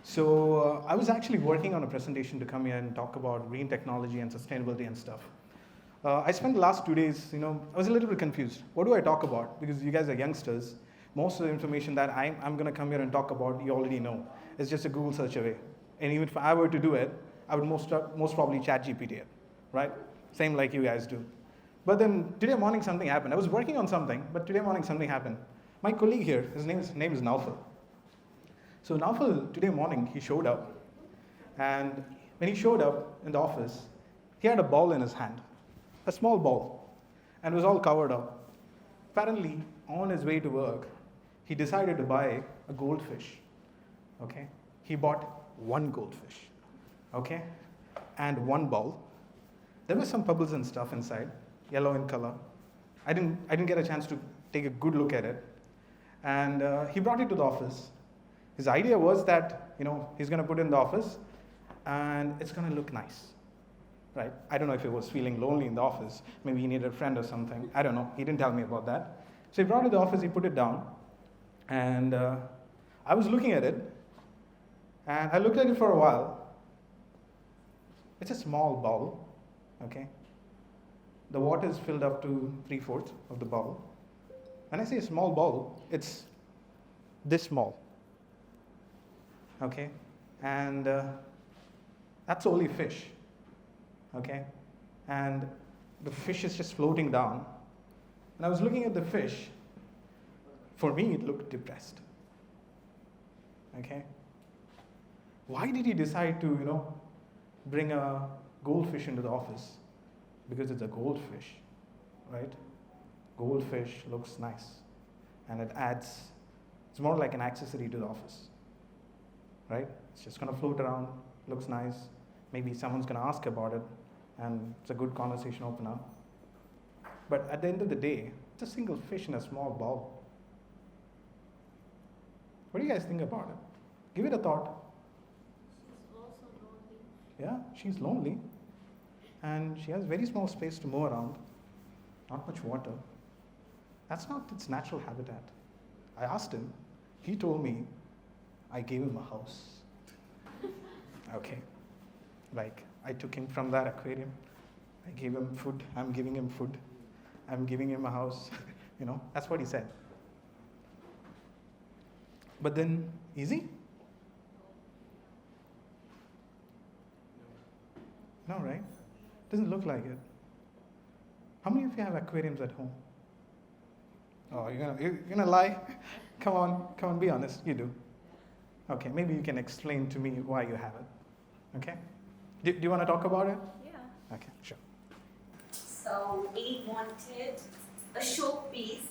So I was actually working on a presentation to come here and talk about green technology and sustainability and stuff. I spent the last 2 days, I was a little bit confused. What do I talk about? Because you guys are youngsters. Most of the information that I'm going to come here and talk about, you already know. It's just a Google search away. And even if I were to do it, I would most probably chat GPT it, right? Same like you guys do. But then today morning something happened. I was working on something, but today morning something happened. My colleague here, his name is Naufal. So Naufal, today morning, he showed up. And when he showed up in the office, he had a ball in his hand, a small ball, and it was all covered up. Apparently, on his way to work, he decided to buy a goldfish. Okay? He bought one goldfish. Okay? And one ball. There were some pebbles and stuff inside, yellow in color. I didn't get a chance to take a good look at it. And he brought it to the office. His idea was that, he's going to put it in the office and it's going to look nice, right? I don't know if he was feeling lonely in the office. Maybe he needed a friend or something. I don't know. He didn't tell me about that. So he brought it to the office, he put it down, and I was looking at it, and I looked at it for a while. It's a small bowl, okay? The water is filled up to 3/4 of the bowl. When I say a small bowl, it's this small. Okay, and that's only fish, okay, and the fish is just floating down. And I was looking at the fish. For me, it looked depressed. Okay, why did he decide to, bring a goldfish into the office? Because it's a goldfish, right? Goldfish looks nice, and it's more like an accessory to the office. Right? It's just going to float around, looks nice. Maybe someone's going to ask about it, and it's a good conversation opener. But at the end of the day, it's a single fish in a small bowl. What do you guys think about it? Give it a thought. She's also lonely. Yeah, she's lonely, and she has very small space to move around, not much water. That's not its natural habitat. I asked him, he told me, I gave him a house. Okay. Like, I took him from that aquarium. I gave him food. I'm giving him food. I'm giving him a house. That's what he said. But then, easy? No, right? Doesn't look like it. How many of you have aquariums at home? Oh, you're gonna lie? Come on, be honest. You do. Okay, maybe you can explain to me why you have it. Okay? Do you want to talk about it? Yeah. Okay, sure. So we wanted a showpiece,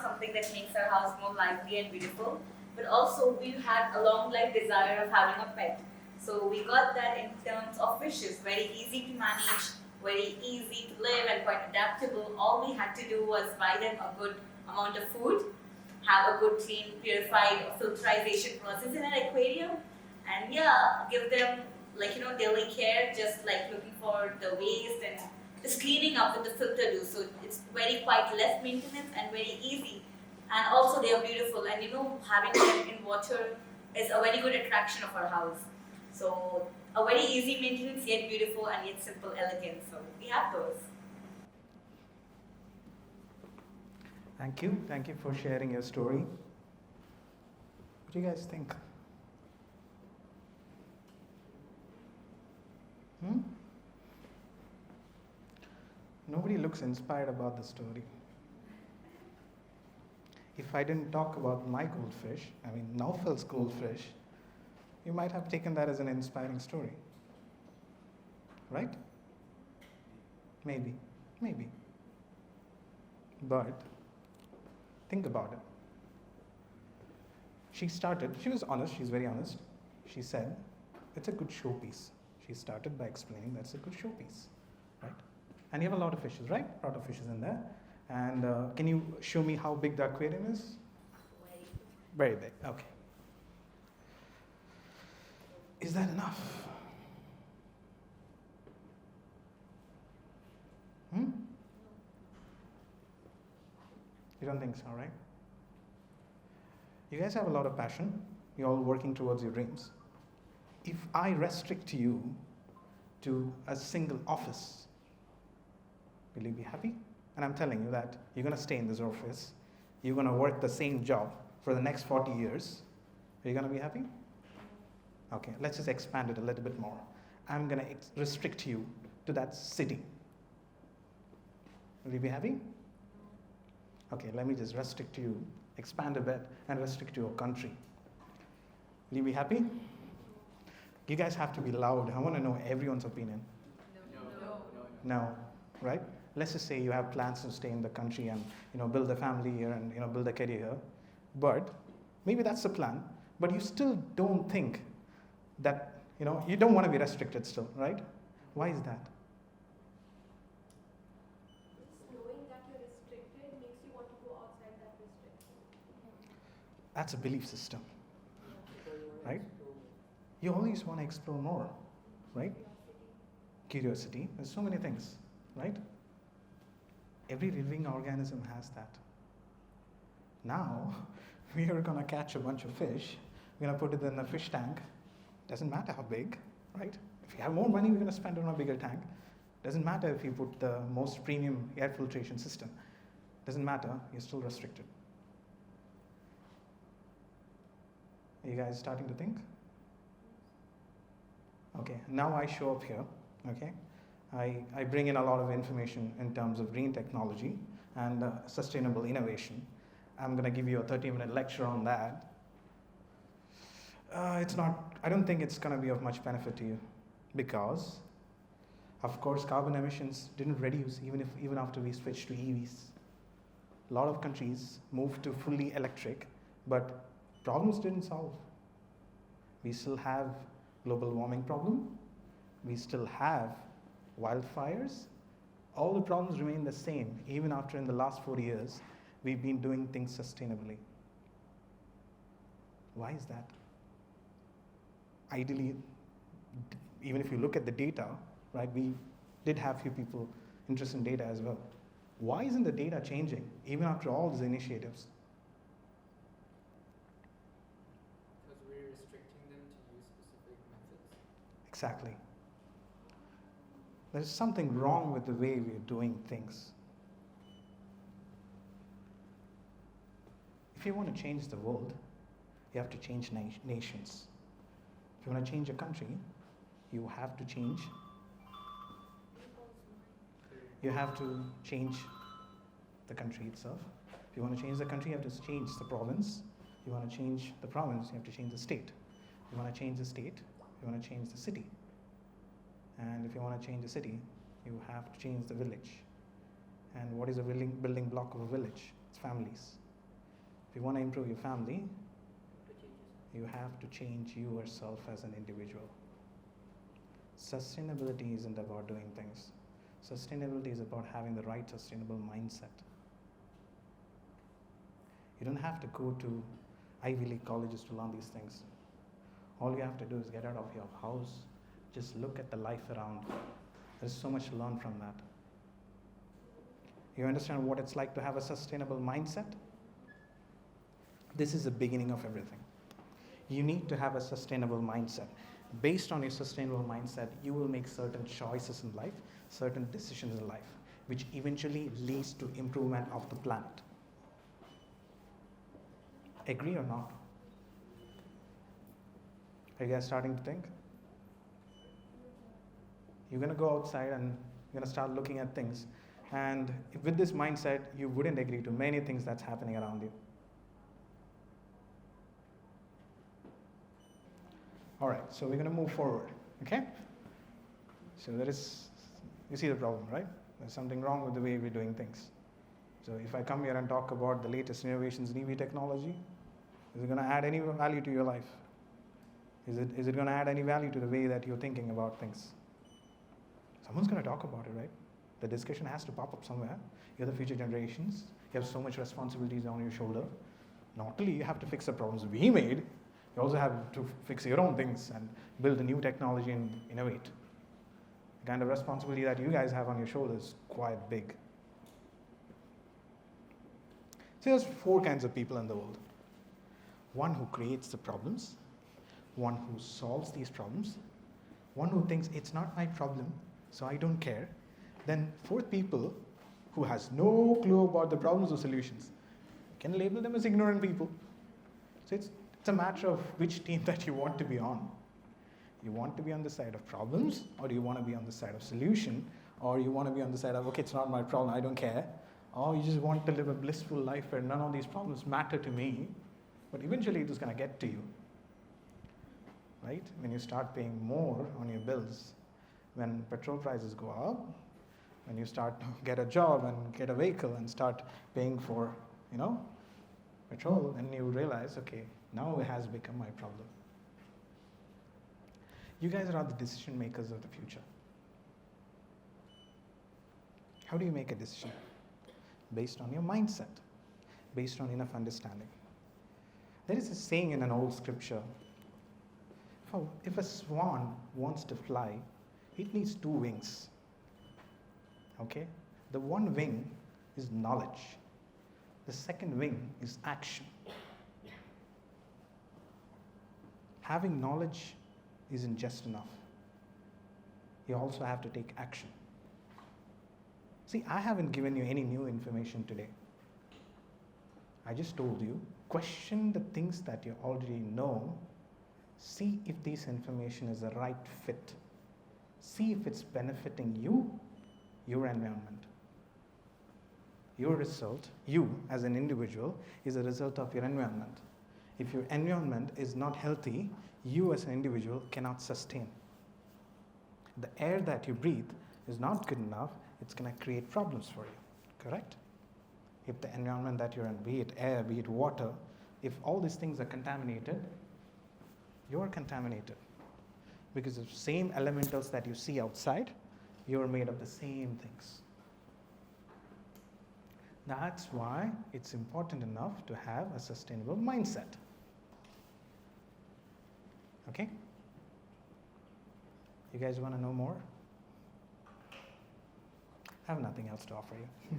something that makes our house more lively and beautiful. But also we had a long life desire of having a pet. So we got that in terms of fishes, very easy to manage, very easy to live and quite adaptable. All we had to do was buy them a good amount of food, have a good clean, purified filterization process in an aquarium, and give them daily care, just like looking for the waste and just cleaning up with the filter do. So it's very quite less maintenance and very easy. And also they are beautiful, and having them in water is a very good attraction of our house. So a very easy maintenance, yet beautiful and yet simple, elegant. So we have those. Thank you for sharing your story. What do you guys think? Nobody looks inspired about the story. If I didn't talk about my goldfish, Naufal's goldfish, you might have taken that as an inspiring story. Right? Maybe. But think about it. She was honest, she's very honest. She said, it's a good showpiece. She started by explaining that's a good showpiece, right? And you have a lot of fishes, right? A lot of fishes in there. And can you show me how big the aquarium is? Very big, okay. Is that enough? You don't think so, right? You guys have a lot of passion. You're all working towards your dreams. if I restrict you to a single office, will you be happy? And I'm telling you that you're going to stay in this office, you're going to work the same job for the next 40 years. Are you going to be happy? Okay, let's just expand it a little bit more. I'm going to restrict you to that city. Will you be happy? Okay, let me just restrict you, expand a bit, and restrict your country. Will you be happy? You guys have to be loud. I want to know everyone's opinion. No, right? Let's just say you have plans to stay in the country and build a family here and build a career here. But maybe that's the plan. But you still don't think that you don't want to be restricted still, right? Why is that? Knowing that you're restricted makes you want to go outside that restriction. That's a belief system, right? You always want to explore more, right? Curiosity. There's so many things, right? Every living organism has that. Now, we are going to catch a bunch of fish. We're going to put it in a fish tank. Doesn't matter how big, right? If you have more money, we're going to spend it on a bigger tank. Doesn't matter if you put the most premium air filtration system. Doesn't matter, you're still restricted. Are you guys starting to think? Okay, now I show up here, okay? I bring in a lot of information in terms of green technology and sustainable innovation. I'm going to give you a 30-minute lecture on that. I don't think it's going to be of much benefit to you because, of course, carbon emissions didn't reduce even after we switched to EVs. A lot of countries moved to fully electric, but problems didn't solve. We still have global warming problem. We still have wildfires. All the problems remain the same, even after in the last 4 years, we've been doing things sustainably. Why is that? Ideally, even if you look at the data, right, we did have few people interested in data as well. Why isn't the data changing, even after all these initiatives? Because we're restricting them to use specific methods. Exactly. There's something wrong with the way we're doing things. If you want to change the world, you have to change nations. If you want to change a country, you have to change. You have to change the country itself. If you want to change the country, you have to change the province. If you want to change the province, you have to change the state. If you want to change the state, you want to change the city. And if you want to change the city, you have to change the village. And what is a building block of a village? It's families. If you want to improve your family, you have to change yourself as an individual. Sustainability isn't about doing things. Sustainability is about having the right sustainable mindset. You don't have to go to Ivy League colleges to learn these things. All you have to do is get out of your house, just look at the life around. There's so much to learn from that. You understand what it's like to have a sustainable mindset? This is the beginning of everything. You need to have a sustainable mindset. Based on your sustainable mindset, you will make certain choices in life, certain decisions in life, which eventually leads to improvement of the planet. Agree or not? Are you guys starting to think? You're going to go outside and you're going to start looking at things. And with this mindset, you wouldn't agree to many things that's happening around you. All right, so we're going to move forward, okay? So you see the problem, right? There's something wrong with the way we're doing things. So if I come here and talk about the latest innovations in EV technology, is it going to add any value to your life? Is it going to add any value to the way that you're thinking about things? Someone's going to talk about it, right? The discussion has to pop up somewhere. You're the future generations. You have so much responsibilities on your shoulder. Not only you have to fix the problems we made, you also have to fix your own things and build a new technology and innovate. The kind of responsibility that you guys have on your shoulders is quite big. So there's 4 kinds of people in the world. One who creates the problems, one who solves these problems, one who thinks it's not my problem, so I don't care. Then fourth people who has no clue about the problems or solutions. You can label them as ignorant people. So it's a matter of which team that you want to be on. You want to be on the side of problems, or do you want to be on the side of solution, or you want to be on the side of, okay, it's not my problem, I don't care, or you just want to live a blissful life where none of these problems matter to me, but eventually it is going to get to you, right? When you start paying more on your bills, when petrol prices go up, when you start to get a job and get a vehicle and start paying for, petrol, then you realize, okay, now it has become my problem. You guys are the decision makers of the future. How do you make a decision? Based on your mindset, based on enough understanding. There is a saying in an old scripture, if a swan wants to fly, it needs 2 wings. Okay? The one wing is knowledge. The second wing is action. Having knowledge isn't just enough. You also have to take action. See, I haven't given you any new information today. I just told you, question the things that you already know. See if this information is the right fit. See if it's benefiting you, your environment. Your result, you as an individual, is a result of your environment. If your environment is not healthy, you as an individual cannot sustain. The air that you breathe is not good enough, it's going to create problems for you, correct? If the environment that you're in, be it air, be it water, if all these things are contaminated, you're contaminated. Because the same elementals that you see outside, you're made of the same things. That's why it's important enough to have a sustainable mindset. Okay? You guys want to know more? I have nothing else to offer you.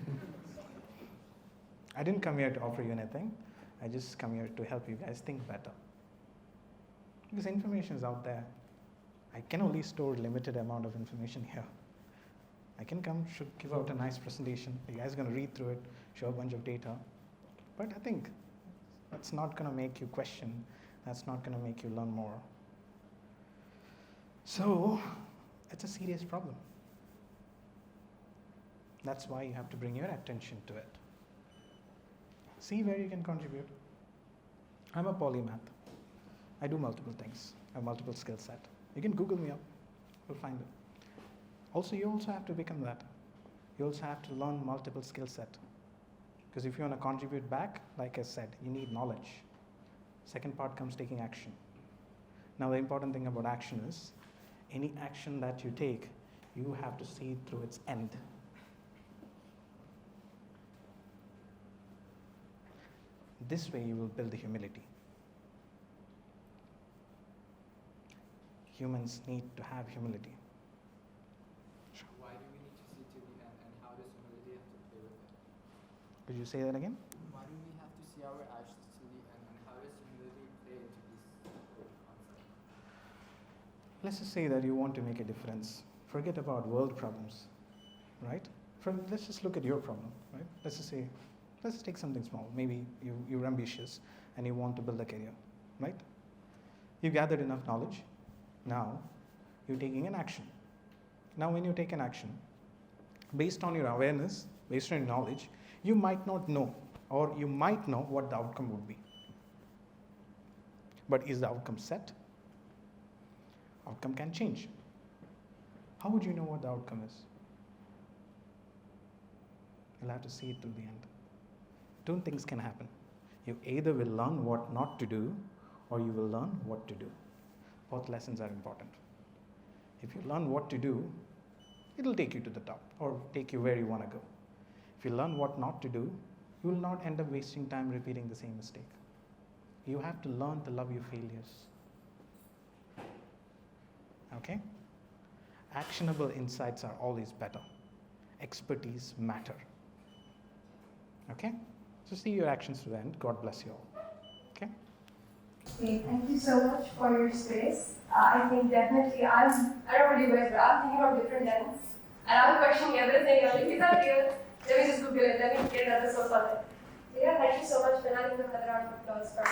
I didn't come here to offer you anything. I just come here to help you guys think better. Because information is out there. I can only store limited amount of information here. I can should give out a nice presentation. You guys are going to read through it, show a bunch of data. But I think that's not going to make you question. That's not going to make you learn more. So, it's a serious problem. That's why you have to bring your attention to it. See where you can contribute. I'm a polymath. I do multiple things. I have multiple skill set. You can Google me up. You'll find it. Also, you also have to become that. You also have to learn multiple skill set. Because if you want to contribute back, like I said, you need knowledge. Second part comes taking action. Now, the important thing about action is, any action that you take, you have to see it through its end. This way you will build the humility. Humans need to have humility. Why do we need to see to the end, and how does humility have to play with it? Could you say that again? Why do we have to see our actions to the end, and how does humility play into this whole concept? Let's just say that you want to make a difference. Forget about world problems, right? Let's just look at your problem, right? Let's just take something small. Maybe you're ambitious and you want to build a career, right? You gathered enough knowledge. Now, you're taking an action. Now, when you take an action, based on your awareness, based on your knowledge, you might not know, or you might know what the outcome would be. But is the outcome set? Outcome can change. How would you know what the outcome is? You'll have to see it till the end. Two things can happen. You either will learn what not to do, or you will learn what to do. Both lessons are important. If you learn what to do, it'll take you to the top, or take you where you want to go. If you learn what not to do, you will not end up wasting time repeating the same mistake. You have to learn to love your failures. Okay? Actionable insights are always better. Expertise matter. Okay? So see your actions to the end. God bless you all. Okay? Okay, thank you so much for your space. I think definitely I don't know what you guys, but I'm thinking of different lens. And I'm questioning everything. I'm like, is that real? Let me just Google it. Let me get another source on it. So yeah, thank you so much for having another round of applause for